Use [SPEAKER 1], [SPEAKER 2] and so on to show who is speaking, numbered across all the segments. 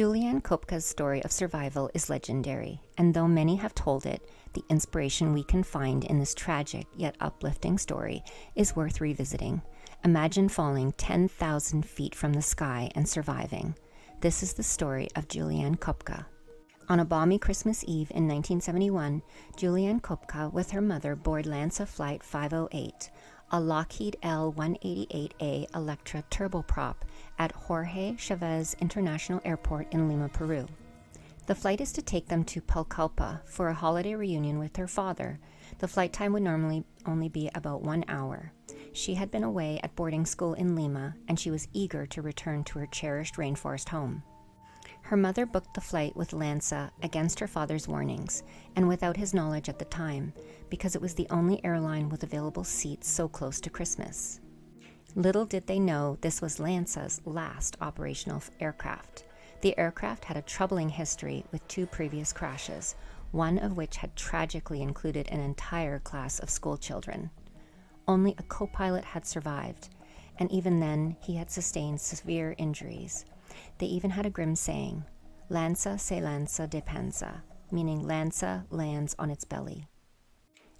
[SPEAKER 1] Juliane Koepcke's story of survival is legendary, and though many have told it, the inspiration we can find in this tragic yet uplifting story is worth revisiting. Imagine falling 10,000 feet from the sky and surviving. This is the story of Juliane Koepcke. On a balmy Christmas Eve in 1971, Juliane Koepcke with her mother board LANSA Flight 508, a Lockheed L-188A Electra turboprop at Jorge Chavez International Airport in Lima, Peru. The flight is to take them to Pucallpa for a holiday reunion with her father. The flight time would normally only be about 1 hour. She had been away at boarding school in Lima, and she was eager to return to her cherished rainforest home. Her mother booked the flight with LANSA against her father's warnings, and without his knowledge at the time, because it was the only airline with available seats so close to Christmas. Little did they know this was LANSA's last operational aircraft. The aircraft had a troubling history with 2 previous crashes, one of which had tragically included an entire class of schoolchildren. Only a co-pilot had survived, and even then he had sustained severe injuries. They even had a grim saying, "LANSA se lanza de panza," meaning LANSA lands on its belly.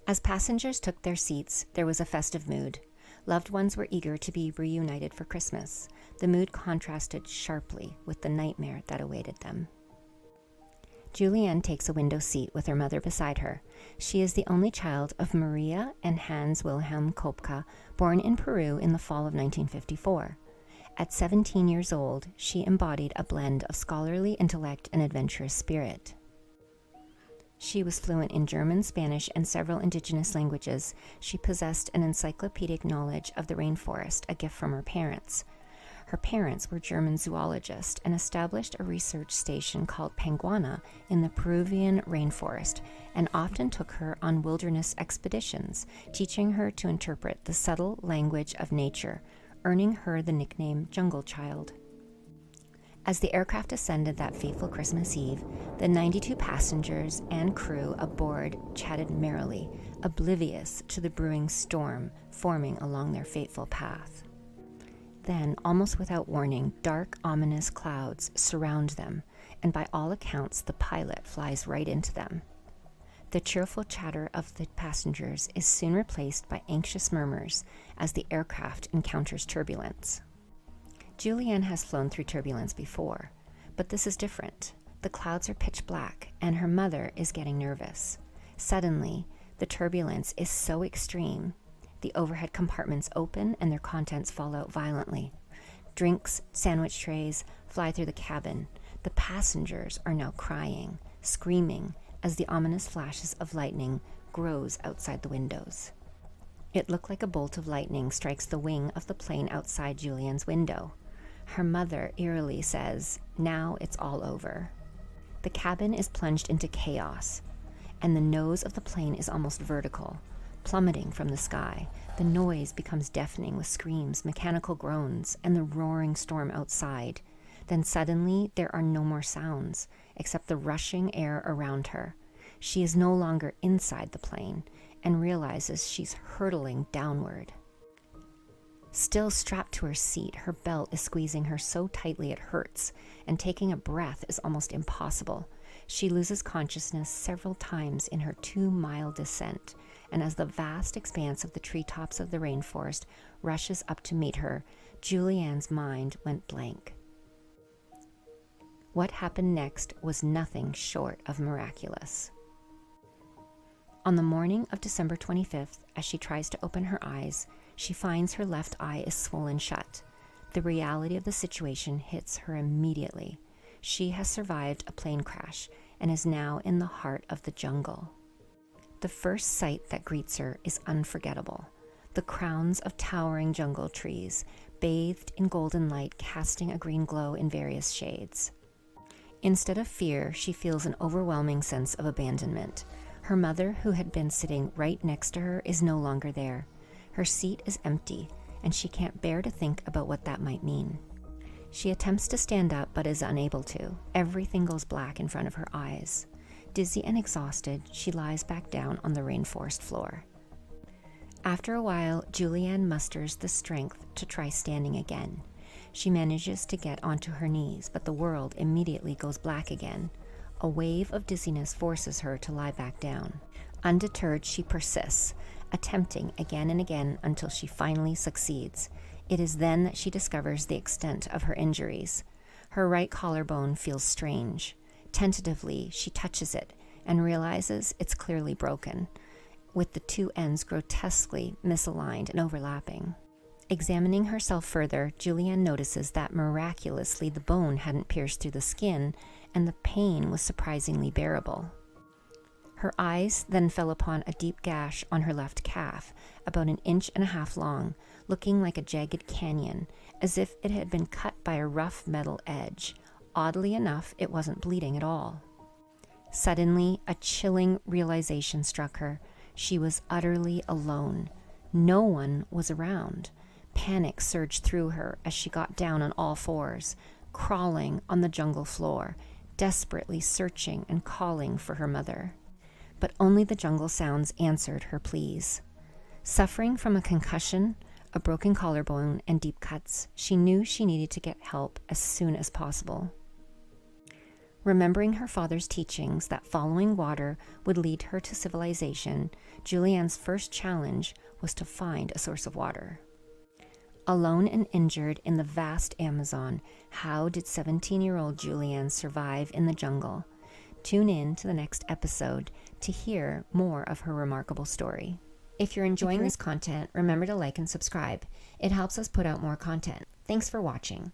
[SPEAKER 1] As passengers took their seats, there was a festive mood. Loved ones were eager to be reunited for Christmas. The mood contrasted sharply with the nightmare that awaited them. Juliane takes a window seat with her mother beside her. She is the only child of Maria and Hans Wilhelm Koepcke, born in Peru in the fall of 1954. At 17 years old, she embodied a blend of scholarly intellect and adventurous spirit. She was fluent in German, Spanish, and several indigenous languages. She possessed an encyclopedic knowledge of the rainforest, a gift from her parents. Her parents were German zoologists and established a research station called Panguana in the Peruvian rainforest, and often took her on wilderness expeditions, teaching her to interpret the subtle language of nature, earning her the nickname Jungle Child. As the aircraft ascended that fateful Christmas Eve, the 92 passengers and crew aboard chatted merrily, oblivious to the brewing storm forming along their fateful path. Then, almost without warning, dark, ominous clouds surround them, and by all accounts, the pilot flies right into them. The cheerful chatter of the passengers is soon replaced by anxious murmurs as the aircraft encounters turbulence. Juliane has flown through turbulence before, but this is different. The clouds are pitch black, and her mother is getting nervous. Suddenly, the turbulence is so extreme, the overhead compartments open and their contents fall out violently. Drinks, sandwich trays fly through the cabin. The passengers are now crying, screaming, as the ominous flashes of lightning grows outside the windows. It looked like a bolt of lightning strikes the wing of the plane outside Juliane's window. Her mother eerily says, "Now it's all over." The cabin is plunged into chaos, and the nose of the plane is almost vertical, plummeting from the sky. The noise becomes deafening with screams, mechanical groans, and the roaring storm outside. Then suddenly there are no more sounds, except the rushing air around her. She is no longer inside the plane, and realizes she's hurtling downward. Still strapped to her seat, her belt is squeezing her so tightly it hurts, and taking a breath is almost impossible. She loses consciousness several times in her 2-mile descent, and as the vast expanse of the treetops of the rainforest rushes up to meet her, Juliane's mind went blank. What happened next was nothing short of miraculous. On the morning of December 25th, as she tries to open her eyes, she finds her left eye is swollen shut. The reality of the situation hits her immediately. She has survived a plane crash and is now in the heart of the jungle. The first sight that greets her is unforgettable. The crowns of towering jungle trees, bathed in golden light, casting a green glow in various shades. Instead of fear, she feels an overwhelming sense of abandonment. Her mother, who had been sitting right next to her, is no longer there. Her seat is empty, and she can't bear to think about what that might mean. She attempts to stand up, but is unable to. Everything goes black in front of her eyes. Dizzy and exhausted, she lies back down on the rainforest floor. After a while, Juliane musters the strength to try standing again. She manages to get onto her knees, but the world immediately goes black again. A wave of dizziness forces her to lie back down. Undeterred, she persists, attempting again and again until she finally succeeds. It is then that she discovers the extent of her injuries. Her right collarbone feels strange. Tentatively, she touches it and realizes it's clearly broken, with the two ends grotesquely misaligned and overlapping. Examining herself further, Juliane notices that miraculously the bone hadn't pierced through the skin, and the pain was surprisingly bearable. Her eyes then fell upon a deep gash on her left calf, about 1.5 inches long, looking like a jagged canyon, as if it had been cut by a rough metal edge. Oddly enough, it wasn't bleeding at all. Suddenly, a chilling realization struck her. She was utterly alone. No one was around. Panic surged through her as she got down on all fours, crawling on the jungle floor, desperately searching and calling for her mother. But only the jungle sounds answered her pleas. Suffering from a concussion, a broken collarbone, and deep cuts, she knew she needed to get help as soon as possible. Remembering her father's teachings that following water would lead her to civilization, Juliane's first challenge was to find a source of water. Alone and injured in the vast Amazon, how did 17-year-old Juliane survive in the jungle? Tune in to the next episode to hear more of her remarkable story. If you're enjoying this content, remember to like and subscribe. It helps us put out more content. Thanks for watching.